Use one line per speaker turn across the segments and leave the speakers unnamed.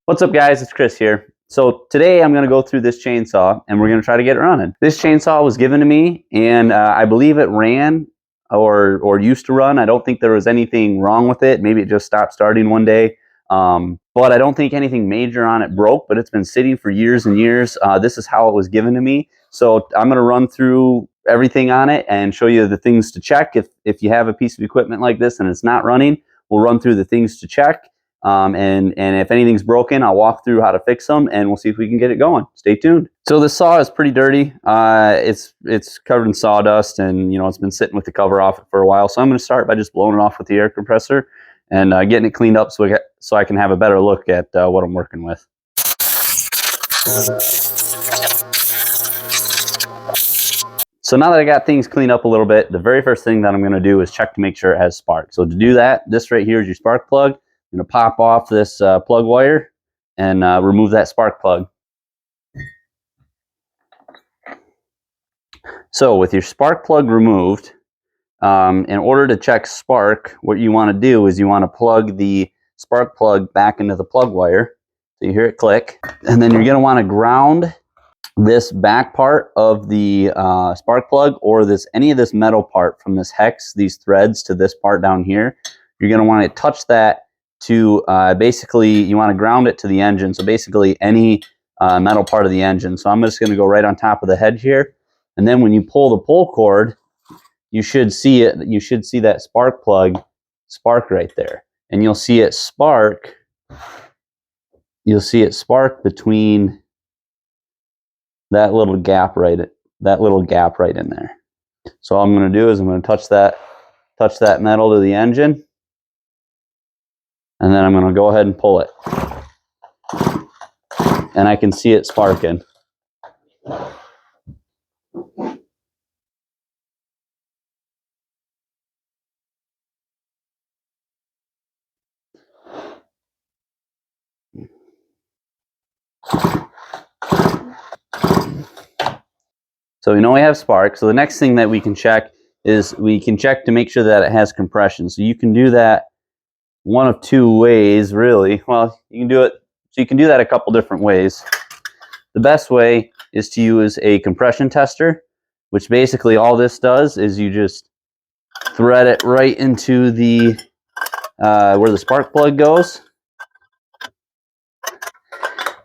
What's up, guys? It's Chris here. So today I'm going to go through this chainsaw and we're going to try to get it running. This chainsaw was given to me and I believe it ran or used to run. I don't think there was anything wrong with it. Maybe it just stopped starting one day. But I don't think anything major on it broke, but it's been sitting for years and years. This is how it was given to me. So I'm going to run through everything on it and show you the things to check. If you have a piece of equipment like this and it's not running, we'll run through the things to check. And if anything's broken, I'll walk through how to fix them and we'll see if we can get it going. Stay tuned. So this saw is pretty dirty. It's covered in sawdust and it's been sitting with the cover off it for a while. So I'm going to start by just blowing it off with the air compressor and getting it cleaned up so I can have a better look at what I'm working with. So now that I got things cleaned up a little bit, the very first thing that I'm going to do is check to make sure it has spark. So to do that, this right here is your spark plug. I'm going to pop off this plug wire and remove that spark plug. So with your spark plug removed, in order to check spark, what you want to do is you want to plug the spark plug back into the plug wire. So you hear it click, and then you're going to want to ground this back part of the spark plug or any of this metal part from this hex, these threads to this part down here. You're going to want to touch that to basically, you want to ground it to the engine. So basically any metal part of the engine. So I'm just going to go right on top of the head here. And then when you pull the pull cord, you should see it. You should see that spark plug spark right there. And you'll see it spark. You'll see it spark between that little gap right in there. So all I'm going to do is I'm going to touch that metal to the engine. And then I'm going to go ahead and pull it. And I can see it sparking. So we know we have spark. So the next thing that we can check is we can check to make sure that it has compression. So you can do that one of two ways, really. Well, you can do it. So you can do that a couple different ways. The best way is to use a compression tester, which basically all this does is you just thread it right into the where the spark plug goes.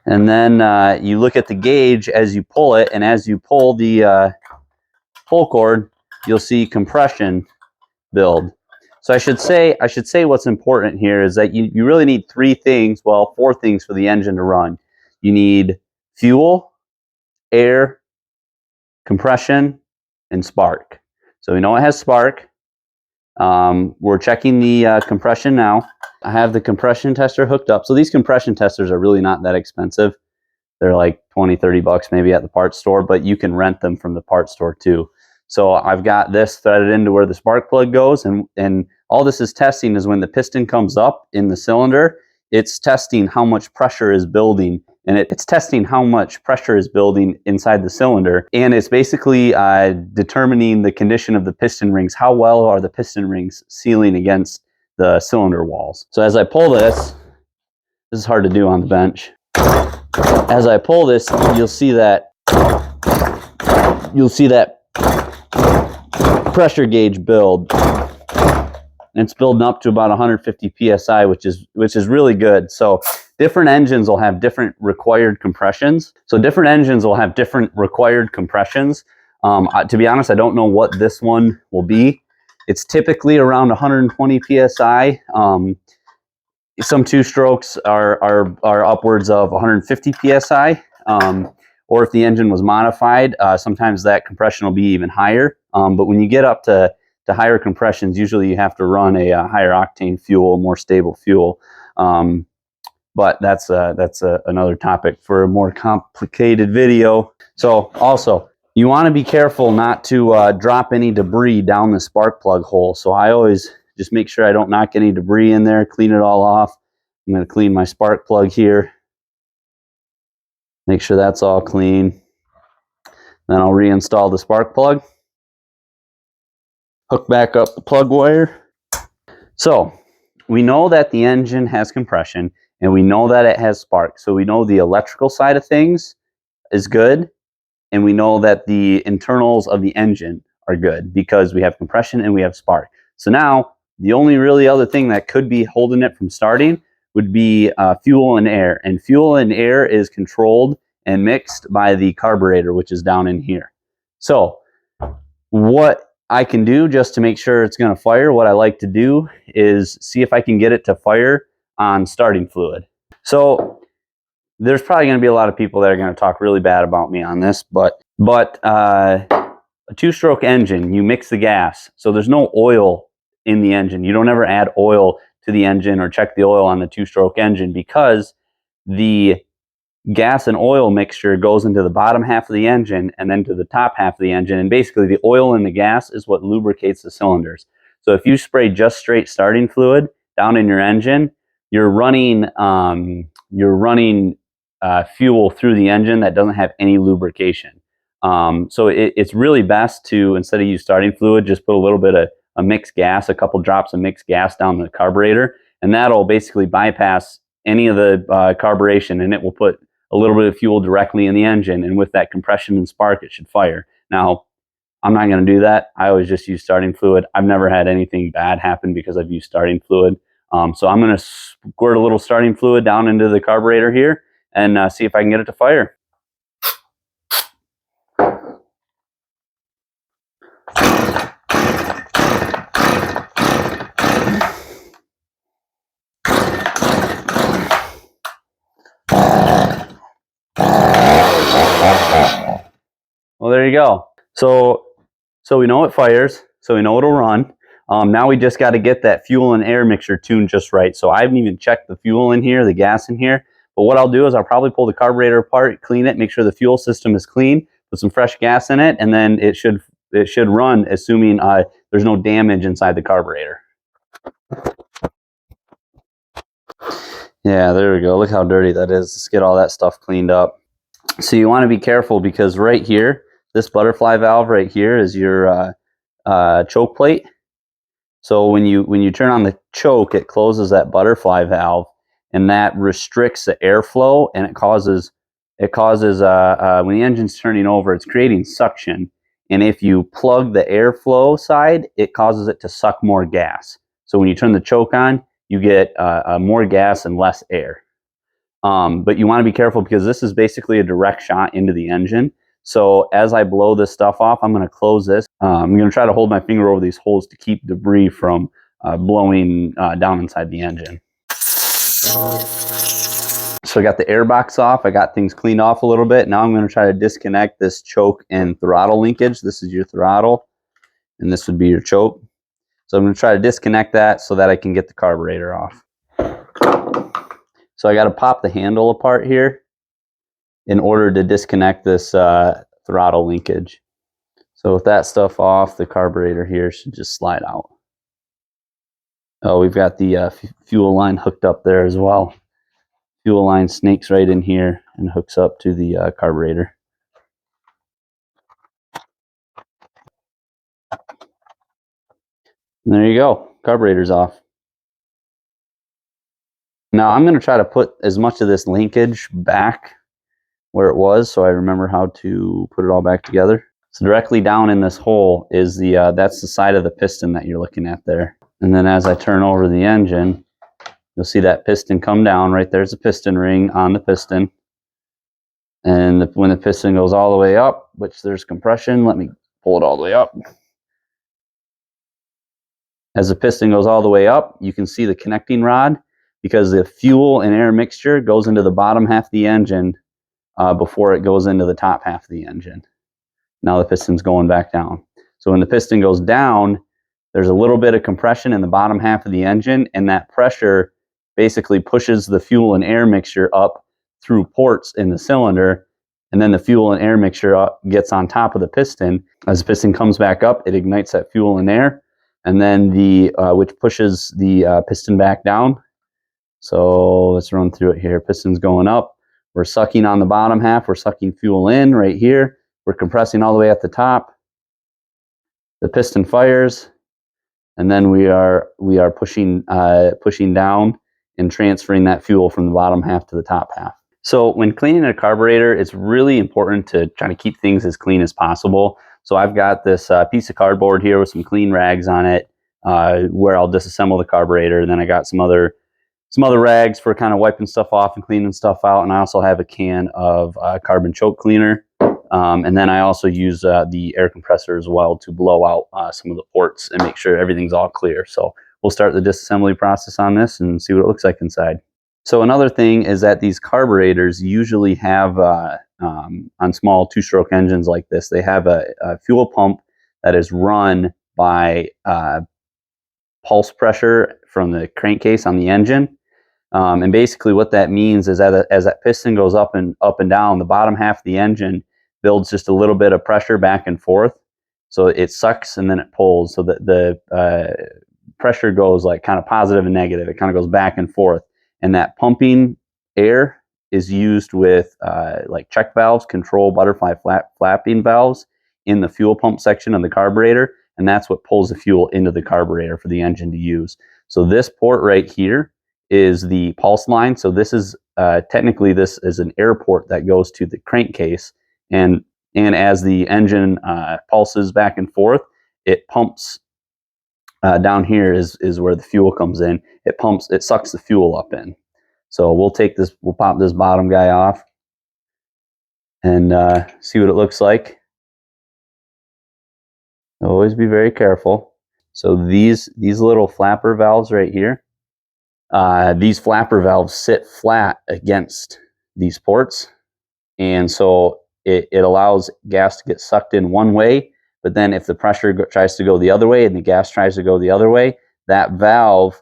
And then you look at the gauge as you pull it, and as you pull the pull cord, you'll see compression build. So I should say what's important here is that you really need three things, well, four things for the engine to run. You need fuel, air, compression, and spark. So we know it has spark. We're checking the compression now. I have the compression tester hooked up. So these compression testers are really not that expensive. They're like 20, 30 bucks maybe at the parts store, but you can rent them from the parts store too. So I've got this threaded into where the spark plug goes, and all this is testing is when the piston comes up in the cylinder, it's testing how much pressure is building, and it's testing how much pressure is building inside the cylinder, and it's basically determining the condition of the piston rings. How well are the piston rings sealing against the cylinder walls? So as I pull this is hard to do on the bench. As I pull this, you'll see that pressure gauge build, and it's building up to about 150 psi, which is really good. So different engines will have different required compressions. To be honest, I don't know what this one will be. It's typically around 120 psi. Some two strokes are upwards of 150 psi. Or if the engine was modified, sometimes that compression will be even higher. But when you get up to higher compressions, usually you have to run a higher octane fuel, more stable fuel. But that's another topic for a more complicated video. So also, you want to be careful not to drop any debris down the spark plug hole. So I always just make sure I don't knock any debris in there, clean it all off. I'm going to clean my spark plug here. Make sure that's all clean. Then I'll reinstall the spark plug. Hook back up the plug wire. So we know that the engine has compression and we know that it has spark. So we know the electrical side of things is good, and we know that the internals of the engine are good because we have compression and we have spark. So now the only really other thing that could be holding it from starting would be fuel and air. And fuel and air is controlled and mixed by the carburetor, which is down in here. So what I can do just to make sure it's going to fire, what I like to do is see if I can get it to fire on starting fluid. So there's probably going to be a lot of people that are going to talk really bad about me on this, but a two-stroke engine, you mix the gas, so there's no oil in the engine. You don't ever add oil to the engine or check the oil on the two-stroke engine because the gas and oil mixture goes into the bottom half of the engine and then to the top half of the engine, and basically the oil and the gas is what lubricates the cylinders. So if you spray just straight starting fluid down in your engine, you're running fuel through the engine that doesn't have any lubrication. So it's really best to, instead of use starting fluid, just put a little bit of a mixed gas, a couple drops of mixed gas down the carburetor, and that'll basically bypass any of the carburation, and it will put a little bit of fuel directly in the engine, and with that compression and spark, it should fire. Now, I'm not going to do that. I always just use starting fluid. I've never had anything bad happen because I've used starting fluid. So I'm going to squirt a little starting fluid down into the carburetor here and see if I can get it to fire. Well, there you go. So we know it fires, so we know it'll run. Now we just got to get that fuel and air mixture tuned just right. So I haven't even checked the fuel in here, the gas in here. But what I'll do is I'll probably pull the carburetor apart, clean it, make sure the fuel system is clean, put some fresh gas in it, and then it should run, assuming there's no damage inside the carburetor. Yeah, there we go. Look how dirty that is. Let's get all that stuff cleaned up. So you want to be careful because right here, this butterfly valve right here is your choke plate. So when you turn on the choke, it closes that butterfly valve, and that restricts the airflow, and it causes when the engine's turning over, it's creating suction. And if you plug the airflow side, it causes it to suck more gas. So when you turn the choke on, you get more gas and less air. But you want to be careful because this is basically a direct shot into the engine. So as I blow this stuff off, I'm going to close this. I'm going to try to hold my finger over these holes to keep debris from blowing down inside the engine. So I got the air box off. I got things cleaned off a little bit. Now I'm going to try to disconnect this choke and throttle linkage. This is your throttle, and this would be your choke. So I'm going to try to disconnect that so that I can get the carburetor off. So I got to pop the handle apart here in order to disconnect this throttle linkage. So with that stuff off, the carburetor here should just slide out. Oh, we've got the fuel line hooked up there as well. Fuel line snakes right in here and hooks up to the carburetor. And there you go, carburetor's off. Now I'm going to try to put as much of this linkage back where it was so I remember how to put it all back together. So directly down in this hole is that's the side of the piston that you're looking at there. And then as I turn over the engine, you'll see that piston come down. Right there's a piston ring on the piston. And when the piston goes all the way up, which there's compression, let me pull it all the way up. As the piston goes all the way up, you can see the connecting rod because the fuel and air mixture goes into the bottom half of the engine before it goes into the top half of the engine. Now the piston's going back down. So when the piston goes down, there's a little bit of compression in the bottom half of the engine, and that pressure basically pushes the fuel and air mixture up through ports in the cylinder, and then the fuel and air mixture gets on top of the piston. As the piston comes back up, it ignites that fuel and air, and then which pushes the piston back down. So let's run through it here. Piston's going up. We're sucking on the bottom half. We're sucking fuel in right here. We're compressing all the way at the top. The piston fires, and then we are pushing down and transferring that fuel from the bottom half to the top half. So when cleaning a carburetor, it's really important to try to keep things as clean as possible. So I've got this piece of cardboard here with some clean rags on it, where I'll disassemble the carburetor. And then I got some other rags for kind of wiping stuff off and cleaning stuff out. And I also have a can of carbon choke cleaner. And then I also use the air compressor as well to blow out some of the ports and make sure everything's all clear. So we'll start the disassembly process on this and see what it looks like inside. So another thing is that these carburetors usually have, on small two-stroke engines like this, they have a fuel pump that is run by pulse pressure from the crankcase on the engine. And basically what that means is that as that piston goes up and down, the bottom half of the engine builds just a little bit of pressure back and forth. So it sucks and then it pulls. So that the pressure goes like kind of positive and negative. It kind of goes back and forth. And that pumping air is used with like check valves, control butterfly flapping valves in the fuel pump section of the carburetor. And that's what pulls the fuel into the carburetor for the engine to use. So this port right here is the pulse line. So this is technically this is an air port that goes to the crankcase. And as the engine pulses back and forth, it pumps down here is where the fuel comes in. It sucks the fuel up in. So we'll pop this bottom guy off and see what it looks like. Always be very careful. So these little flapper valves right here, these flapper valves sit flat against these ports, and so it allows gas to get sucked in one way. But then if the pressure tries to go the other way and the gas tries to go the other way, that valve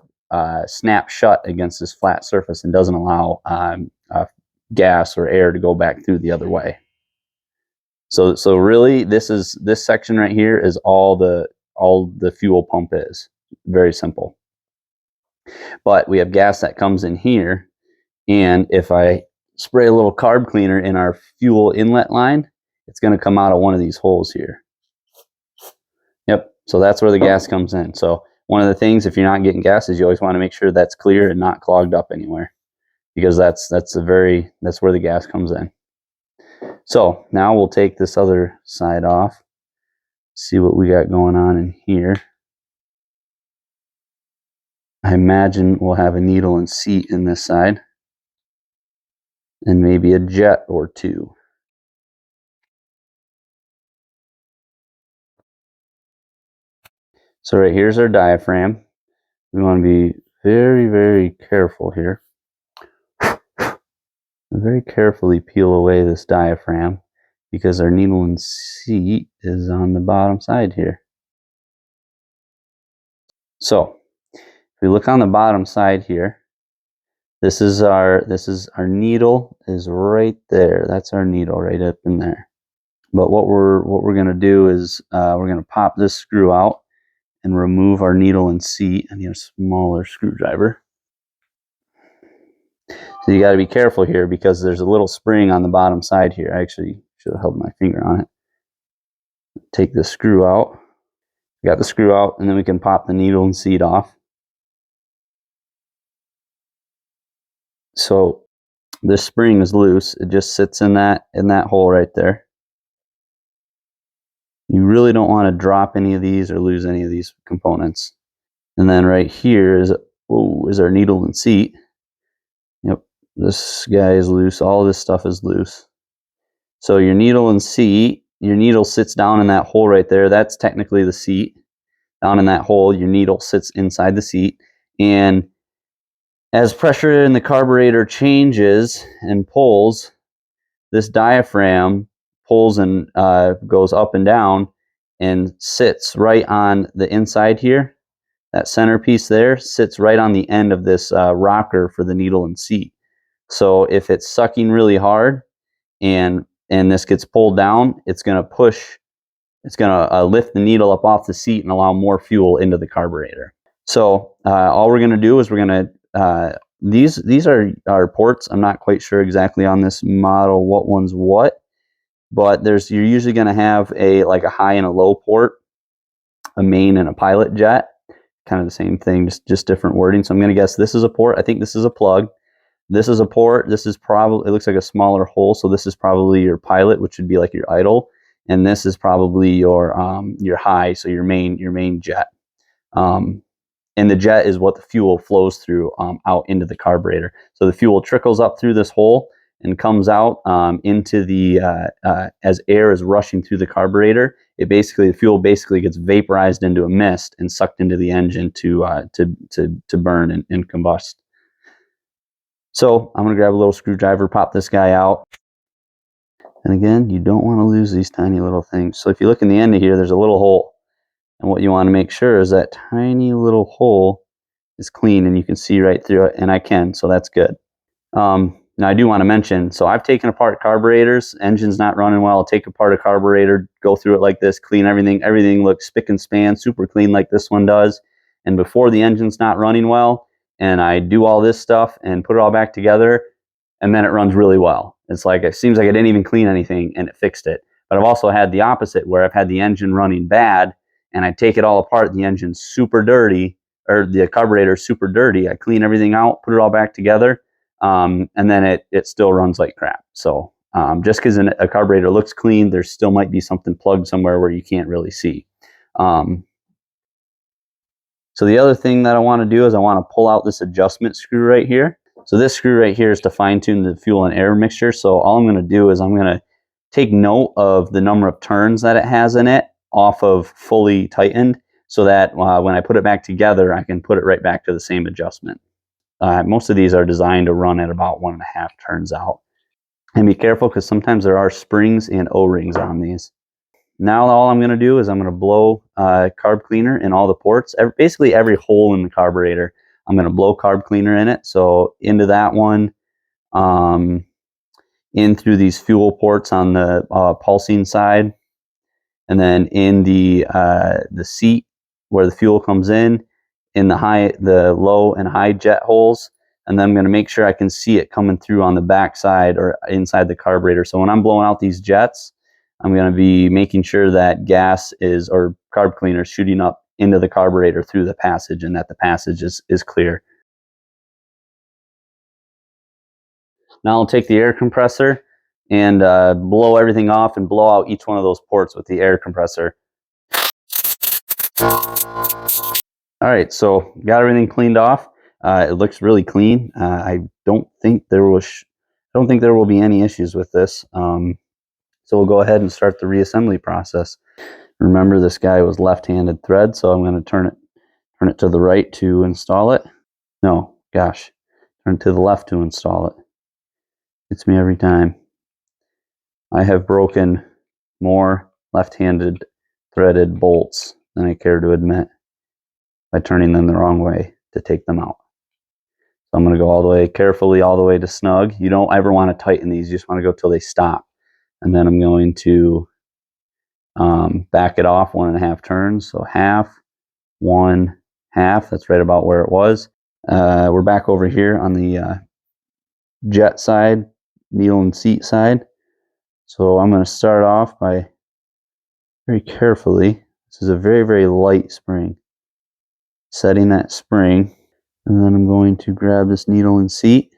snaps shut against this flat surface and doesn't allow gas or air to go back through the other way. So really, this section right here is all the fuel pump is. Very simple. But we have gas that comes in here, and if I spray a little carb cleaner in our fuel inlet line, it's going to come out of one of these holes here. Yep, so that's where the gas comes in. So one of the things, if you're not getting gas, is you always want to make sure that's clear and not clogged up anywhere, because that's where the gas comes in. So now we'll take this other side off, see what we got going on in here. I imagine we'll have a needle and seat in this side, and maybe a jet or two. So right here's our diaphragm. We want to be very, very careful here. Very carefully peel away this diaphragm, because our needle and seat is on the bottom side here. So if we look on the bottom side here, this is our needle is right there. That's our needle right up in there. But what we're going to do is we're going to pop this screw out and remove our needle and seat. I need a smaller screwdriver. So you got to be careful here, because there's a little spring on the bottom side here. I actually should have held my finger on it. Take the screw out. Got the screw out, and then we can pop the needle and seat off. So this spring is loose. It just sits in that hole right there. You really don't want to drop any of these or lose any of these components. And then right here is our needle and seat. Yep, this guy is loose. All of this stuff is loose. So your needle and seat, your needle sits down in that hole right there. That's technically the seat. Down in that hole, your needle sits inside the seat. And as pressure in the carburetor changes and pulls, this diaphragm pulls and goes up and down and sits right on the inside here. That centerpiece there sits right on the end of this rocker for the needle and seat. So if it's sucking really hard and this gets pulled down, it's going to lift the needle up off the seat and allow more fuel into the carburetor. So all we're going to do is we're going to these are our ports. I'm not quite sure exactly on this model what one's what, but you're usually going to have a high and a low port, a main and a pilot jet. kind of the same thing, just different wording. So I'm going to guess this is a port. I think this is a plug. This is a port. This is probably, it looks like a smaller hole. So this is probably your pilot, which would be like your idle. And this is probably your high, so your main jet. And the jet is what the fuel flows through out into the carburetor. So the fuel trickles up through this hole and comes out into the as air is rushing through the carburetor. The fuel basically gets vaporized into a mist and sucked into the engine to burn and combust. So I'm going to grab a little screwdriver, pop this guy out. And again, you don't want to lose these tiny little things. So if you look in the end of here, there's a little hole. And what you want to make sure is that tiny little hole is clean and you can see right through it, and I can, so that's good. Now I do want to mention, so I've taken apart carburetors, engine's not running well, I'll take apart a carburetor, go through it like this, clean everything looks spick and span, super clean like this one does. And before the engine's not running well, and I do all this stuff and put it all back together, and then it runs really well. It's like, it seems like I didn't even clean anything and it fixed it. But I've also had the opposite, where I've had the engine running bad, and I take it all apart, the engine's super dirty, or the carburetor is super dirty. I clean everything out, put it all back together, and then it still runs like crap. So just because a carburetor looks clean, there still might be something plugged somewhere where you can't really see. So the other thing that I want to do is I want to pull out this adjustment screw right here. So this screw right here is to fine tune the fuel and air mixture. So all I'm going to do is I'm going to take note of the number of turns that it has in it off of fully tightened, so that when I put it back together, I can put it right back to the same adjustment. Most of these are designed to run at about 1.5 turns out. And be careful, because sometimes there are springs and O-rings on these. Now all I'm going to do is I'm going to blow carb cleaner in all the ports, basically every hole in the carburetor. I'm going to blow carb cleaner in it. So into that one, in through these fuel ports on the pulsing side, and then in the seat where the fuel comes in the low and high jet holes. And then I'm going to make sure I can see it coming through on the back side or inside the carburetor. So when I'm blowing out these jets, I'm going to be making sure that gas or carb cleaner is shooting up into the carburetor through the passage, and that the passage is clear. Now I'll take the air compressor and blow everything off and blow out each one of those ports with the air compressor. All right, so got everything cleaned off. It looks really clean. I don't think there will be any issues with this. So we'll go ahead and start the reassembly process. Remember, this guy was left-handed thread, so I'm going to turn it to the right to install it. No, gosh, turn it to the left to install it. It's me every time. I have broken more left-handed threaded bolts than I care to admit by turning them the wrong way to take them out. So I'm going to go all the way carefully, all the way to snug. You don't ever want to tighten these. You just want to go till they stop. And then I'm going to back it off 1.5 turns. So half, 1, half. That's right about where it was. We're back over here on the jet side, needle and seat side. So I'm going to start off by very carefully. This is a very, very light spring. Setting that spring. And then I'm going to grab this needle and seat.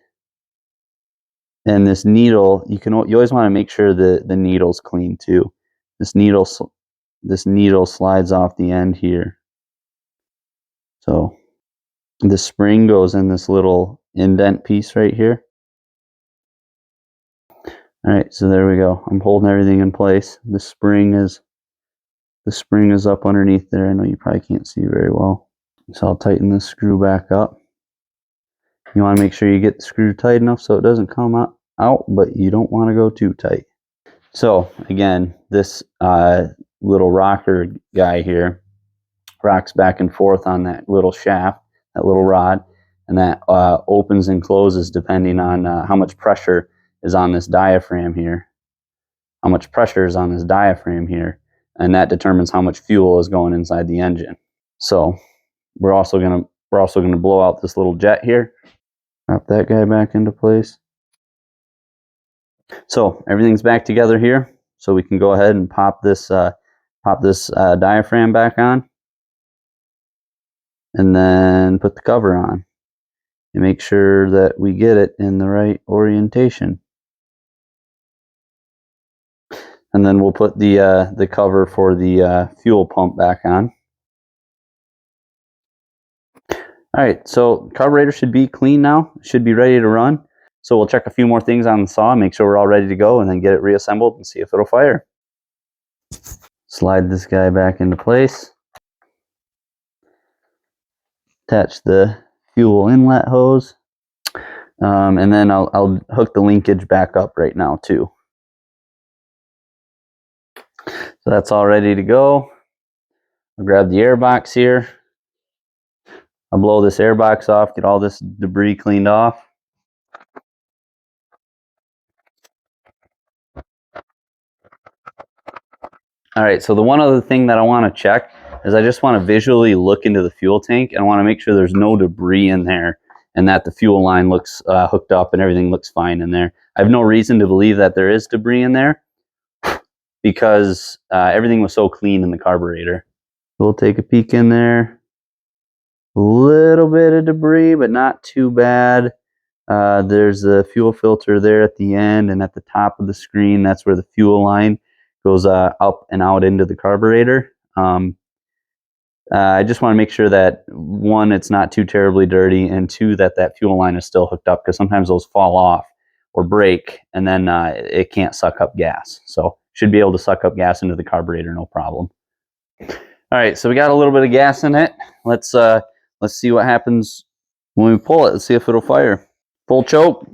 And this needle, you always want to make sure that the needle's clean too. This needle slides off the end here. So the spring goes in this little indent piece right here. All right, so there we go. I'm holding everything in place. The spring is up underneath there. I know you probably can't see very well. So I'll tighten this screw back up. You want to make sure you get the screw tight enough so it doesn't come out, but you don't want to go too tight. So again, this little rocker guy here rocks back and forth on that little shaft, that little rod, and that opens and closes depending on how much pressure is on this diaphragm here. And that determines how much fuel is going inside the engine. So we're also gonna blow out this little jet here. Drop that guy back into place. So everything's back together here. So we can go ahead and pop this diaphragm back on. and then put the cover on and make sure that we get it in the right orientation. And then we'll put the cover for the fuel pump back on. All right, so carburetor should be clean now, should be ready to run. So we'll check a few more things on the saw, make sure we're all ready to go, and then get it reassembled and see if it'll fire. Slide this guy back into place. Attach the fuel inlet hose. And then I'll hook the linkage back up right now too. So that's all ready to go. I'll grab the air box here. I'll blow this air box off, get all this debris cleaned off. All right, so the one other thing that I want to check is I just want to visually look into the fuel tank, and I want to make sure there's no debris in there and that the fuel line looks hooked up and everything looks fine in there. I have no reason to believe that there is debris in there because everything was so clean in the carburetor. We'll take a peek in there. A little bit of debris, but not too bad. There's a fuel filter there at the end, and at the top of the screen, that's where the fuel line goes up and out into the carburetor. I just want to make sure that, one, it's not too terribly dirty, and two, that that fuel line is still hooked up, because sometimes those fall off or break, and then it can't suck up gas. So should be able to suck up gas into the carburetor, no problem. All right, so we got a little bit of gas in it. Let's see what happens when we pull it. Let's see if it'll fire. Full choke.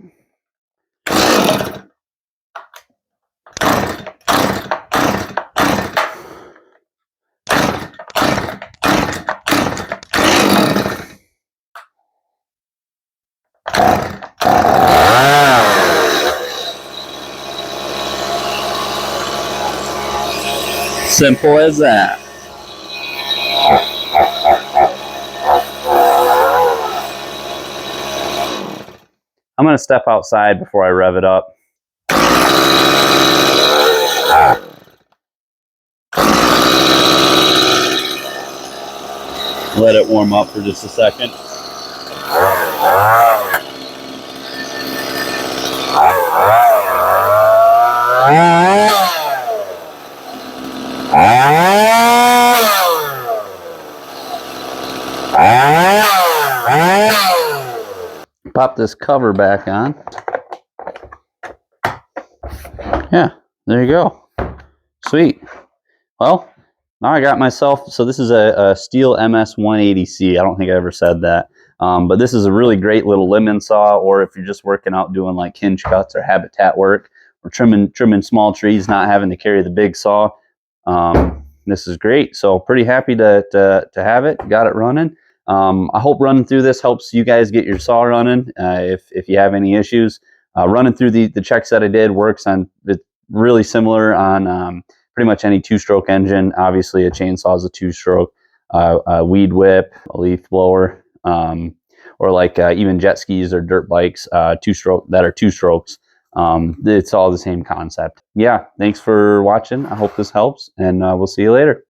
Simple as that. I'm going to step outside before I rev it up. Let it warm up for just a second. Pop this cover back on. Yeah, there you go. Sweet. Well, now I got myself, so this is a Stihl MS 180C. I don't think I ever said that. But this is a really great little lemon saw, or if you're just working out doing like hinge cuts or habitat work, or trimming small trees, not having to carry the big saw. This is great. So pretty happy to have it. Got it running. I hope running through this helps you guys get your saw running. If you have any issues, running through the checks that I did works on. It's really similar on pretty much any two-stroke engine. Obviously, a chainsaw is a two-stroke. A weed whip, a leaf blower, or like even jet skis or dirt bikes, two-stroke that are two strokes. It's all the same concept. Yeah, thanks for watching. I hope this helps, and we'll see you later.